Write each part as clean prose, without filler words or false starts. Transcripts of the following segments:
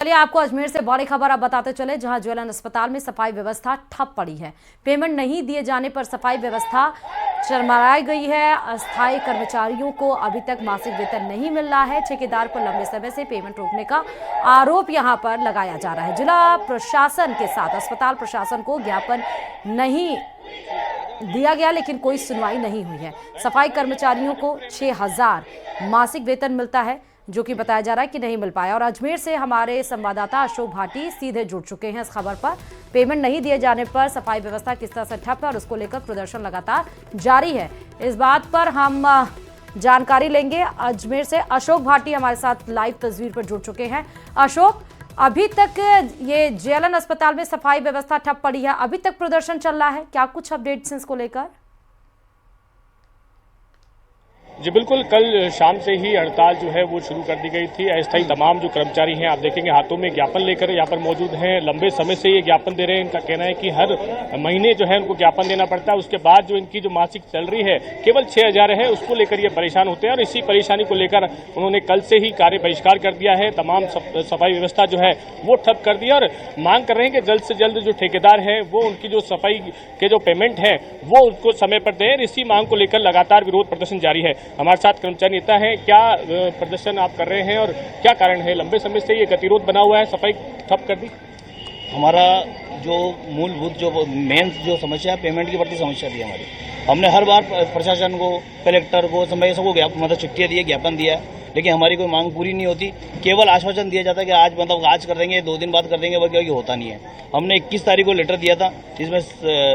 चलिए आपको अजमेर से बड़ी खबर अब बताते चले, जहां ज्वलन अस्पताल में सफाई व्यवस्था ठप पड़ी है। पेमेंट नहीं दिए जाने पर सफाई व्यवस्था चरमराई गई है। अस्थायी कर्मचारियों को अभी तक मासिक वेतन नहीं मिल रहा है। ठेकेदार पर लंबे समय से पेमेंट रोकने का आरोप यहां पर लगाया जा रहा है। जिला प्रशासन के साथ अस्पताल प्रशासन को ज्ञापन नहीं दिया गया, लेकिन कोई सुनवाई नहीं हुई है। सफाई कर्मचारियों को 6,000 मासिक वेतन मिलता है, जो कि बताया जा रहा है कि नहीं मिल पाया। और अजमेर से हमारे संवाददाता अशोक भाटी सीधे जुड़ चुके हैं इस खबर पर। पेमेंट नहीं दिए जाने पर सफाई व्यवस्था किस तरह से ठप है और उसको लेकर प्रदर्शन लगातार जारी है, इस बात पर हम जानकारी लेंगे। अजमेर से अशोक भाटी हमारे साथ लाइव तस्वीर पर जुड़ चुके हैं। अशोक, अभी तक ये जेएलएन अस्पताल में सफाई व्यवस्था ठप पड़ी है, अभी तक प्रदर्शन चल रहा है, क्या कुछ अपडेट्स इसको लेकर? जी बिल्कुल, कल शाम से ही हड़ताल जो है वो शुरू कर दी गई थी। अस्थायी तमाम जो कर्मचारी हैं, आप देखेंगे हाथों में ज्ञापन लेकर यहाँ पर मौजूद हैं। लंबे समय से ये ज्ञापन दे रहे हैं। इनका कहना है कि हर महीने जो है उनको ज्ञापन देना पड़ता है। उसके बाद जो इनकी जो मासिक सैलरी है केवल 6,000 है, उसको लेकर ये परेशान होते हैं। और इसी परेशानी को लेकर उन्होंने कल से ही कार्य बहिष्कार कर दिया है। तमाम सफाई व्यवस्था जो है वो ठप कर दिया और मांग कर रहे हैं कि जल्द से जल्द जो ठेकेदार है वो उनकी जो सफाई के जो पेमेंट है वो उनको समय पर दें। इसी मांग को लेकर लगातार विरोध प्रदर्शन जारी है। हमारे साथ कर्मचारी नेता हैं, क्या प्रदर्शन आप कर रहे हैं और क्या कारण है? लंबे समय से ये गतिरोध बना हुआ है, सफाई ठप कर दी। हमारा जो मूलभूत जो मेन जो समस्या है, पेमेंट की बढ़ती समस्या थी हमारी। हमने हर बार प्रशासन को, कलेक्टर को, समय सबको मतलब चिट्ठियाँ दी, ज्ञापन दिया, लेकिन हमारी कोई मांग पूरी नहीं होती। केवल आश्वासन दिया जाता है कि आज मतलब आज कर देंगे, 2 दिन बाद कर देंगे, बाकी होता नहीं है। हमने 21 तारीख को लेटर दिया था, जिसमें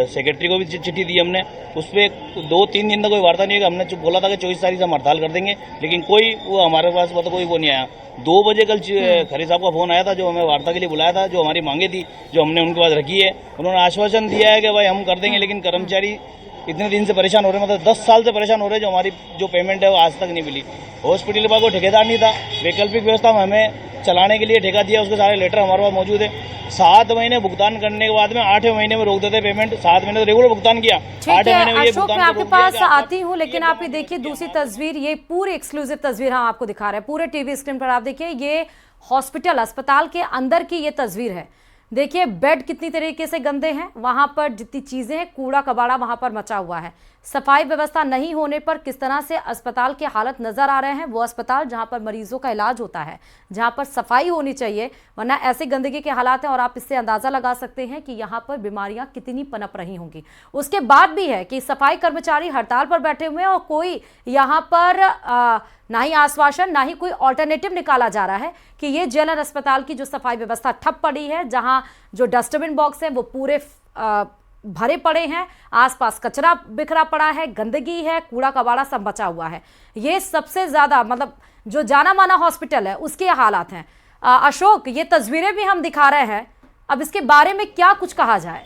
सेक्रेटरी को भी चिट्ठी दी हमने। उस पर 2-3 दिन तक कोई वार्ता नहीं है। हमने बोला था कि 24 तारीख से हम हड़ताल कर देंगे, लेकिन कोई वो हमारे पास मतलब कोई वो नहीं आया। 2 बजे कल खरी साहब का फोन आया था, जो हमें वार्ता के लिए बुलाया था, जो हमारी मांगे थी, जो हमने उनके पास रखी है। उन्होंने आश्वासन दिया है कि भाई हम कर देंगे, लेकिन कर्मचारी इतने दिन से परेशान हो रहे हैं, मतलब 10 साल से परेशान हो रहे हैं। जो हमारी जो पेमेंट है वो आज तक नहीं मिली। हॉस्पिटल विभाग को ठेकेदार नहीं था, वैकल्पिक व्यवस्था में हमें चलाने के लिए ठेका दिया, उसके सारे लेटर हमारे पास मौजूद है। 7 महीने भुगतान करने के बाद में 8वें महीने में रोक देते पेमेंट। 7 महीने तो रेगुलर भुगतान किया, 8वें महीने में ये अशोक, भुगतान मैं आपके पास आती हूँ, लेकिन आप ये देखिए दूसरी तस्वीर, ये पूरी एक्सक्लूसिव तस्वीर हम आपको दिखा रहे हैं पूरे टीवी स्क्रीन पर। आप देखिए ये हॉस्पिटल, अस्पताल के अंदर की ये तस्वीर है। देखिए बेड कितनी तरीके से गंदे हैं, वहां पर जितनी चीजें हैं, कूड़ा कबाड़ा वहां पर मचा हुआ है। सफाई व्यवस्था नहीं होने पर किस तरह से अस्पताल के हालत नजर आ रहे हैं। वो अस्पताल जहां पर मरीजों का इलाज होता है, जहां पर सफाई होनी चाहिए, वरना ऐसे गंदगी के हालात हैं। और आप इससे अंदाजा लगा सकते हैं कि यहां पर बीमारियां कितनी पनप रही होंगी। उसके बाद भी है कि सफाई कर्मचारी हड़ताल पर बैठे हुए हैं और कोई यहाँ पर ना ही आश्वासन, ना ही कोई ऑल्टरनेटिव निकाला जा रहा है कि ये जेएलएन अस्पताल की जो सफाई व्यवस्था ठप पड़ी है, जहां जो डस्टबिन बॉक्स है वो पूरे भरे पड़े हैं, आसपास कचरा बिखरा पड़ा है, गंदगी है, कूड़ा कबाड़ा सब बचा हुआ है। ये सबसे ज्यादा मतलब जो जाना माना हॉस्पिटल है उसके हालात हैं। अशोक, ये तस्वीरें भी हम दिखा रहे हैं, अब इसके बारे में क्या कुछ कहा जाए?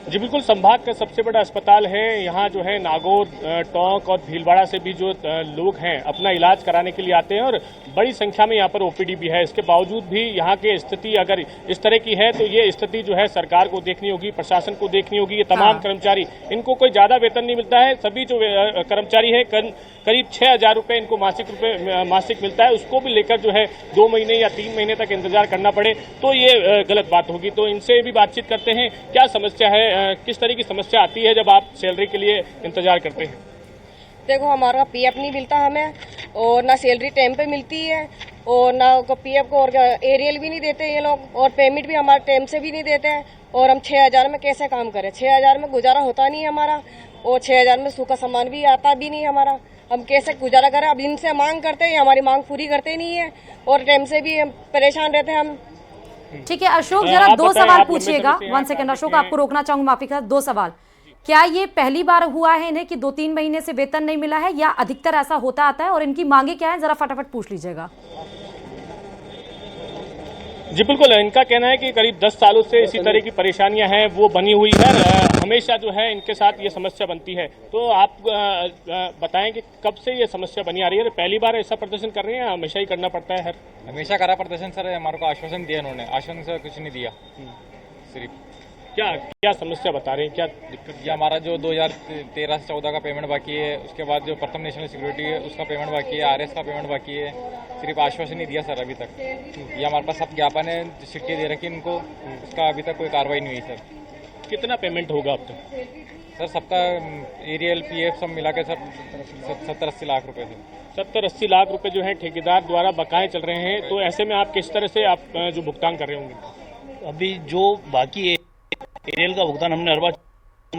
जी बिल्कुल, संभाग का सबसे बड़ा अस्पताल है। यहाँ जो है नागौर, टोंक और भीलवाड़ा से भी जो लोग हैं अपना इलाज कराने के लिए आते हैं और बड़ी संख्या में यहाँ पर ओपीडी भी है। इसके बावजूद भी यहाँ की स्थिति अगर इस तरह की है तो ये स्थिति जो है सरकार को देखनी होगी, प्रशासन को देखनी होगी। ये तमाम कर्मचारी, इनको कोई ज्यादा वेतन नहीं मिलता है। सभी जो कर्मचारी है करीब 6,000 रुपये इनको मासिक मिलता है। उसको भी लेकर जो है 2 महीने या 3 महीने तक इंतजार करना पड़े तो ये गलत बात होगी। तो इनसे भी बातचीत करते हैं, क्या समस्या है, किस तरह की समस्या आती है जब आप सैलरी के लिए इंतजार करते हैं? देखो, हमारा पीएफ नहीं मिलता हमें, और ना सैलरी टाइम पे मिलती है, और ना पीएफ को और एरियल भी नहीं देते ये लोग, और पेमेंट भी हमारे टाइम से भी नहीं देते हैं। और हम 6,000 में कैसे काम करें? 6,000 में गुजारा होता नहीं है हमारा, और 6,000 में सूखा सामान भी आता भी नहीं हमारा। हम कैसे गुजारा करें? अब इनसे मांग करते हैं, हमारी मांग पूरी करते नहीं है, और टाइम से भी हम परेशान रहते हैं हम। ठीक है अशोक, जरा 2 सवाल पूछिएगा। 1 सेकंड अशोक, आपको रोकना चाहूंगा, माफी का 2 सवाल। क्या ये पहली बार हुआ है इन्हें कि 2-3 महीने से वेतन नहीं मिला है, या अधिकतर ऐसा होता आता है? और इनकी मांगे क्या है, जरा फटाफट पूछ लीजिएगा। जी बिल्कुल, इनका कहना है कि करीब 10 सालों से इसी तरह की परेशानियां हैं वो बनी हुई है। हमेशा जो है इनके साथ ये समस्या बनती है। तो आप बताएं कि कब से ये समस्या बनी आ रही है? पहली बार ऐसा प्रदर्शन कर रहे हैं, हमेशा ही करना पड़ता है? हमेशा करा प्रदर्शन सर, हमारे को आश्वासन दिया उन्होंने, आश्वासन से कुछ नहीं दिया सिर्फ। क्या क्या समस्या बता रहे हैं, क्या दिक्कत? ये हमारा जो 2013 से 14 का पेमेंट बाकी है, उसके बाद जो प्रथम नेशनल सिक्योरिटी है उसका पेमेंट बाकी है, आरएस का पेमेंट बाकी है, सिर्फ आश्वासन नहीं दिया सर अभी तक। ये हमारे पास सब ज्ञापन है, चिट्ठी दे रखी इनको, उसका अभी तक कोई कार्रवाई नहीं हुई सर। कितना पेमेंट होगा अब तक? सर सबका एरियल पीएफ सब मिला के सर 70-80 लाख रुपए से 70-80 लाख रुपए जो है ठेकेदार द्वारा बकाए चल रहे हैं। तो ऐसे में आप किस तरह से आप जो भुगतान कर रहे होंगे? अभी जो बाकी है एरियल का भुगतान हमने हर बार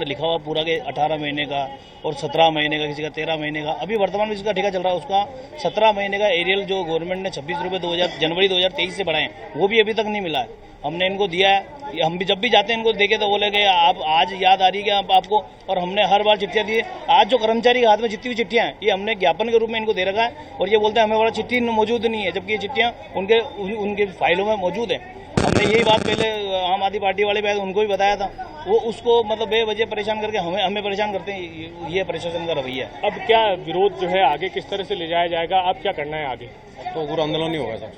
लिखा हुआ पूरा के 18 महीने का और 17 महीने का, किसी का 13 महीने का। अभी वर्तमान में जिसका ठेका चल रहा है उसका 17 महीने का एरियल जो गवर्नमेंट ने 26 रुपये जनवरी 2023 से बढ़ाए हैं वो भी अभी तक नहीं मिला है। हमने इनको दिया है, हम भी जब भी जाते हैं इनको देखे तो बोले कि आप आज याद आ रही है आपको, और हमने हर बार चिट्ठियाँ दी। आज जो कर्मचारी के हाथ में जितनी भी चिट्ठियाँ हैं ये हमने ज्ञापन के रूप में इनको दे रखा है, और ये बोलते हैं हमें बड़ा चिट्ठी मौजूद नहीं है, जबकि ये चिट्ठियाँ उनके फाइलों में मौजूद है। हमने यही बात पहले आम आदमी पार्टी वाले भी उनको भी बताया था, वो उसको मतलब बेवजह परेशान करके हमें परेशान करते हैं। ये प्रशासन का रवैया है। अब क्या विरोध जो है आगे किस तरह से ले जाया जाएगा? अब क्या करना है आगे? तो उग्र आंदोलन ही होगा सर,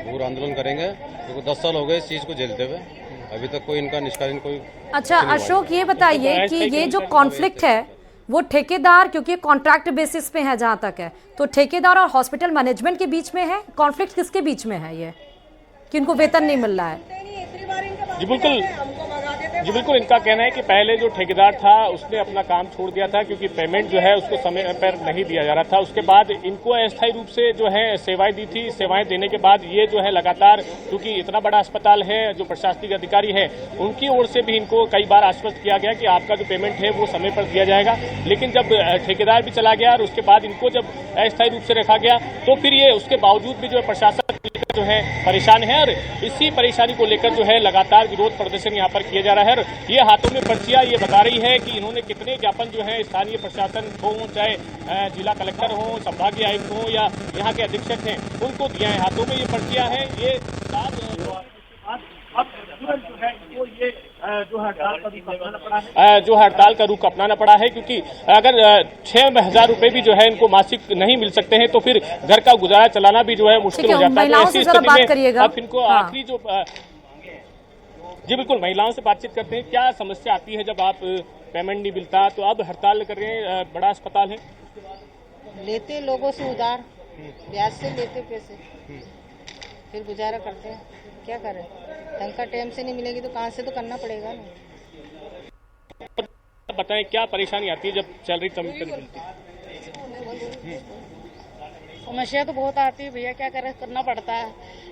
उग्र आंदोलन करेंगे क्योंकि 10 साल हो गए इस चीज को झेलते हुए, अभी तक कोई इनका निष्कासन कोई। अच्छा अशोक, ये बताइए कि ये जो कॉन्फ्लिक्ट है वो ठेकेदार, क्योंकि कॉन्ट्रैक्ट बेसिस पे है जहाँ तक है, तो ठेकेदार और हॉस्पिटल मैनेजमेंट के बीच में है कॉन्फ्लिक्ट? किसके बीच में है ये कि इनको वेतन नहीं मिल रहा है? जी बिल्कुल इनका कहना है कि पहले जो ठेकेदार था उसने अपना काम छोड़ दिया था क्योंकि पेमेंट जो है उसको समय पर नहीं दिया जा रहा था। उसके बाद इनको अस्थायी रूप से जो है सेवाएं दी थी। सेवाएं देने के बाद ये जो है लगातार, क्योंकि इतना बड़ा अस्पताल है, जो प्रशासनिक अधिकारी है उनकी ओर से भी इनको कई बार आश्वस्त किया गया कि आपका जो पेमेंट है वो समय पर दिया जाएगा। लेकिन जब ठेकेदार भी चला गया और उसके बाद इनको जब अस्थायी रूप से रखा गया तो फिर ये उसके बावजूद भी जो है प्रशासन जो है परेशान है, और इसी परेशानी को लेकर जो है लगातार विरोध प्रदर्शन यहाँ पर किया जा रहा है। और ये हाथों में पर्चियां ये बता रही है कि इन्होंने कितने ज्ञापन जो है स्थानीय प्रशासन हो, चाहे जिला कलेक्टर हो, संभागीय आयुक्त हो या यहाँ के अधीक्षक हैं, उनको दिया है। हाथों में ये पर्चियां हैं। ये जो हड़ताल का रुख अपनाना पड़ा है, क्योंकि अगर 6,000 रुपए भी जो है इनको मासिक नहीं मिल सकते हैं तो फिर घर का गुजारा चलाना भी जो है मुश्किल हो जाता है। तो ऐसी स्थिति में अब इनको आखिरी जो जी बिल्कुल महिलाओं से बातचीत करते हैं। क्या समस्या आती है जब आप पेमेंट नहीं मिलता? तो अब हड़ताल कर रहे हैं, बड़ा अस्पताल है, लेते लोगों से उधार ब्याज से लेते पैसे, फिर गुजारा करते हैं। क्या करें, ढंग का टाइम से नहीं मिलेगी तो कहाँ से तो करना पड़ेगा ना। बताएं क्या परेशानी आती है जब सैलरी कम मिलती है? समस्या तो बहुत आती है भैया, क्या करें, करना पड़ता है।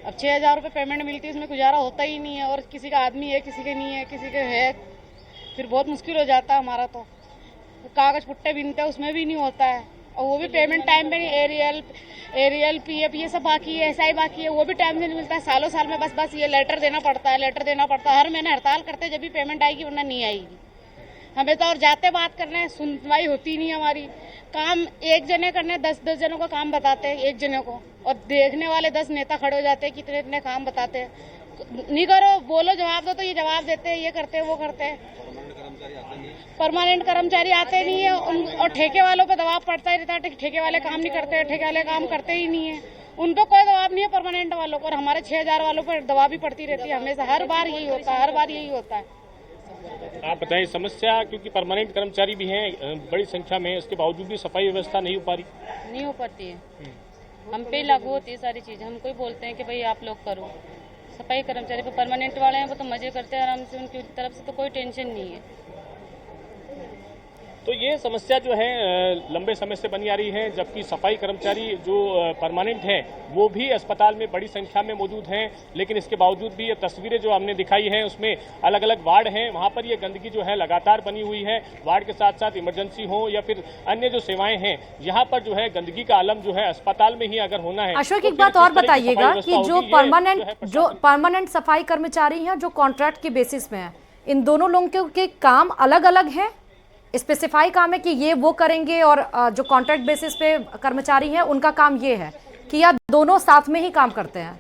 अब 6,000 रुपये पेमेंट मिलती है, इसमें गुजारा होता ही नहीं है, और किसी का आदमी है, किसी के नहीं है, किसी के है, फिर बहुत मुश्किल हो जाता है हमारा। तो कागज पुट्टे बिनते हैं उसमें भी नहीं होता है, और वो भी पेमेंट टाइम पे नहीं। एरियल पीएफ ये सब बाकी है, एसआई बाकी है, वो भी टाइम से नहीं मिलता है। सालों साल में बस ये लेटर देना पड़ता है। हर महीने हड़ताल करते हैं, जब भी पेमेंट आएगी वरना नहीं आएगी। हमें तो और जाते बात करने हैं, सुनवाई होती नहीं हमारी। काम एक जने करने 10 जनों का काम बताते हैं एक जने को, और देखने वाले 10 नेता खड़े हो जाते हैं, कितने इतने काम बताते हैं। नहीं करो, बोलो, जवाब दो, तो ये जवाब देते हैं, ये करते हैं, वो करते हैं। परमानेंट कर्मचारी आते नहीं है, और ठेके वालों पे दबाव पड़ता ही रहता है। ठेके वाले काम नहीं करते, ठेके वाले काम करते ही नहीं है, उन पे कोई दबाव नहीं है परमानेंट वालों को, और हमारे 6,000 वालों पर दबाव भी पड़ती रहती है हमेशा। हर बार यही होता है। आप बताएं समस्या, क्योंकि परमानेंट कर्मचारी भी हैं बड़ी संख्या में, उसके बावजूद भी सफाई व्यवस्था नहीं हो पाती है। हम पे लागू होती है सारी चीजें। हमको ही बोलते हैं कि भाई आप लोग करो। सफाई कर्मचारी पे परमानेंट वाले हैं वो तो मजे करते हैं आराम से, उनकी तरफ से तो कोई टेंशन नहीं है। तो ये समस्या जो है लंबे समय से बनी आ रही है, जबकि सफाई कर्मचारी जो परमानेंट हैं वो भी अस्पताल में बड़ी संख्या में मौजूद हैं। लेकिन इसके बावजूद भी ये तस्वीरें जो हमने दिखाई हैं उसमें अलग अलग वार्ड हैं, वहाँ पर ये गंदगी जो है लगातार बनी हुई है। वार्ड के साथ साथ इमरजेंसी हो या फिर अन्य जो सेवाएं हैं, यहाँ पर जो है गंदगी का आलम जो है अस्पताल में ही अगर होना है। अशोक, एक बात और बताइएगा कि जो परमानेंट सफाई कर्मचारी हैं जो कॉन्ट्रैक्ट के बेसिस में है, इन दोनों लोगों के काम अलग अलग हैं? स्पेसिफाई काम है कि ये वो करेंगे, और जो कॉन्ट्रैक्ट बेसिस पे कर्मचारी हैं उनका काम ये है, कि या दोनों साथ में ही काम करते हैं?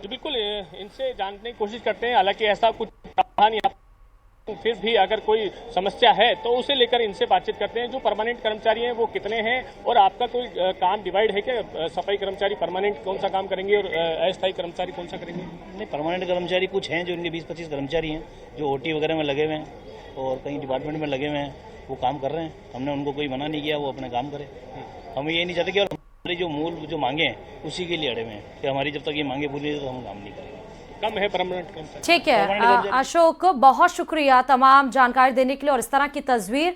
बिल्कुल इनसे जानने की कोशिश करते हैं। हालांकि ऐसा कुछ प्रावधान यहाँ फिर भी अगर कोई समस्या है तो उसे लेकर इनसे बातचीत करते हैं। जो परमानेंट कर्मचारी हैं वो कितने हैं और आपका कोई काम डिवाइड है क्या? सफाई कर्मचारी परमानेंट कौन सा काम करेंगे और अस्थायी कर्मचारी कौन सा करेंगे? नहीं, परमानेंट कर्मचारी कुछ हैं जो इनके 20-25 कर्मचारी हैं जो ओटी वगैरह में लगे हुए हैं और कहीं डिपार्टमेंट में लगे हुए हैं, वो काम कर रहे हैं। हमने उनको कोई मना नहीं किया, वो अपने काम करें। हम ये नहीं चाहते कि हमारी जो मूल जो मांगे हैं उसी के लिए अड़े हुए हैं कि हमारी जब तक ये मांगे पूरी नहीं तो हम काम नहीं करेंगे। कम है परमानेंट कर्मचारी। ठीक है अशोक, बहुत शुक्रिया तमाम जानकारी देने के लिए और इस तरह की तस्वीर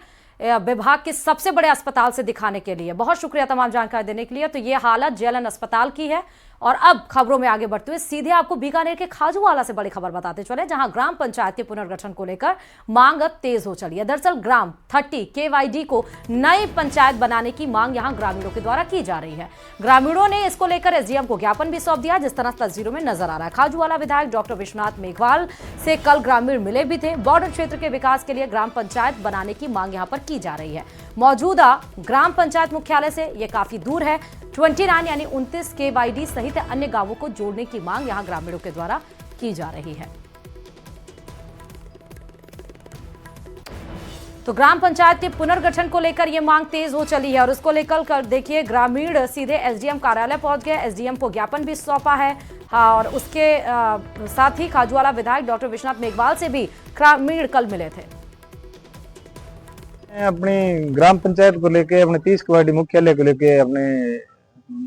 विभाग के सबसे बड़े अस्पताल से दिखाने के लिए। बहुत शुक्रिया तमाम जानकारी देने के लिए। तो ये हालत जेएलएन अस्पताल की है। और अब खबरों में आगे बढ़ते हुए सीधे आपको बीकानेर के खाजूवाला से बड़ी खबर बताते चले, जहां ग्राम पंचायत के पुनर्गठन को लेकर मांग अब तेज हो चली है। दरअसल ग्राम 30 KYD को नई पंचायत बनाने की मांग यहां ग्रामीणों के द्वारा की जा रही है। ग्रामीणों ने इसको लेकर एसडीएम को ज्ञापन भी सौंप दिया, जिस तरह तस्वीरों में नजर आ रहा है। खाजूवाला विधायक डॉक्टर विश्वनाथ मेघवाल से कल ग्रामीण मिले भी थे। बॉर्डर क्षेत्र के विकास के लिए ग्राम पंचायत बनाने की मांग यहां पर की जा रही है। मौजूदा ग्राम पंचायत मुख्यालय से यह काफी दूर है। 29 यानी 29 KYD सहित अन्य गांवों को जोड़ने की मांग यहां ग्रामीणों के द्वारा की जा रही है। तो ग्राम पंचायत के पुनर्गठन को लेकर यह मांग तेज हो चली है और इसको लेकर देखिए ग्रामीण सीधे एसडीएम कार्यालय पहुंच गए। एसडीएम को ज्ञापन भी सौंपा है। और उसके साथ ही खाजूवाला विधायक डॉक्टर विश्वनाथ मेघवाल से भी ग्रामीण कल मिले थे। अपनी ग्राम पंचायत को लेके, अपने 30 KYD मुख्यालय को लेके अपने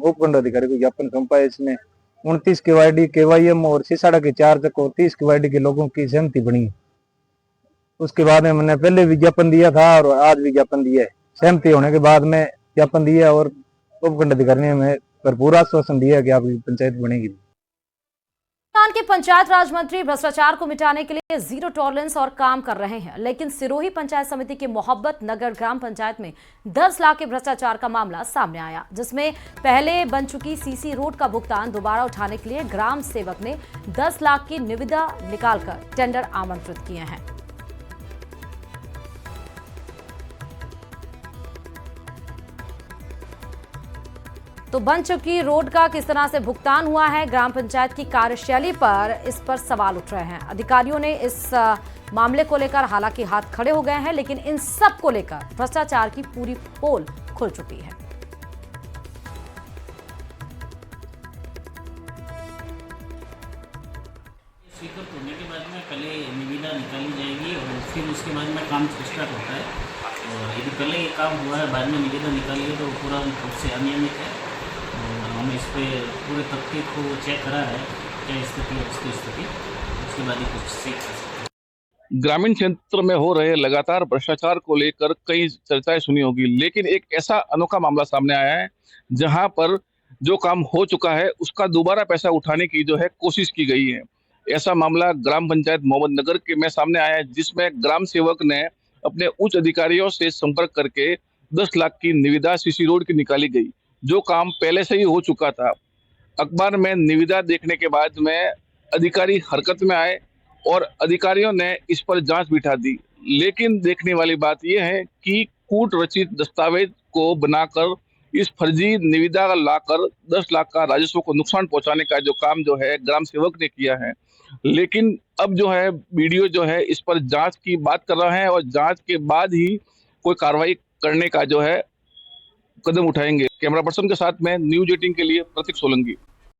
उपखंड अधिकारी को ज्ञापन सौंपा है। इसमें 29 KYD KYM और सिसाड़ा के 4 तक और 30 KYD के लोगों की सहमति बनी। उसके बाद में मैंने पहले विज्ञापन दिया था और आज विज्ञापन दिया है। सहमति होने के बाद में ज्ञापन दिया और उपखंड अधिकारी ने हमें भरपूर आश्वासन दिया कि आपकी पंचायत बनेगी। राजस्थान के पंचायत राज मंत्री भ्रष्टाचार को मिटाने के लिए जीरो टॉलरेंस और काम कर रहे हैं, लेकिन सिरोही पंचायत समिति के मोहब्बत नगर ग्राम पंचायत में 10 लाख के भ्रष्टाचार का मामला सामने आया, जिसमें पहले बन चुकी सीसी रोड का भुगतान दोबारा उठाने के लिए ग्राम सेवक ने 10 लाख की निविदा निकालकर टेंडर आमंत्रित किए हैं। तो बन चुकी रोड का किस तरह से भुगतान हुआ है, ग्राम पंचायत की कार्यशैली पर इस पर सवाल उठ रहे हैं। अधिकारियों ने इस मामले को लेकर हालांकि हाथ खड़े हो गए हैं, लेकिन इन सब को लेकर भ्रष्टाचार की पूरी पोल खुल चुकी है। स्वीकृत होने के बाद में पहले निविदा निकाली जाएगी और फिर उसके बाद में काम स्टार्ट होता है। और यदि पहले ये काम हुआ है बाद में निविदा निकाली है तो पूरा रूप से अनियमित है। हम इस पे पूरे तथ्य को चेक करा है, क्या स्थिति है उसकी स्थिति, उसके बाद ही कुछ सीख सकते हैं। ग्रामीण क्षेत्र में हो रहे लगातार भ्रष्टाचार को लेकर कई चर्चाएं सुनी होगी, लेकिन एक ऐसा अनोखा मामला सामने आया है जहां पर जो काम हो चुका है उसका दोबारा पैसा उठाने की जो है कोशिश की गई है। ऐसा मामला ग्राम पंचायत मोहम्मद नगर के में सामने आया है, जिसमें ग्राम सेवक ने अपने उच्च अधिकारियों से संपर्क करके 10 लाख की निविदा सीसी रोड की निकाली गई, जो काम पहले से ही हो चुका था। अखबार में निविदा देखने के बाद में अधिकारी हरकत में आए और अधिकारियों ने इस पर जांच बिठा दी। लेकिन देखने वाली बात यह है कि कूट रचित दस्तावेज को बनाकर इस फर्जी निविदा लाकर 10 लाख का राजस्व को नुकसान पहुंचाने का जो काम जो है ग्राम सेवक ने किया है। लेकिन अब जो है वीडियो जो है इस पर जांच की बात कर रहा है और जांच के बाद ही कोई कार्रवाई करने का जो है कदम उठाएंगे। कैमरा पर्सन के साथ में न्यूज 18 के लिए प्रतीक सोलंकी।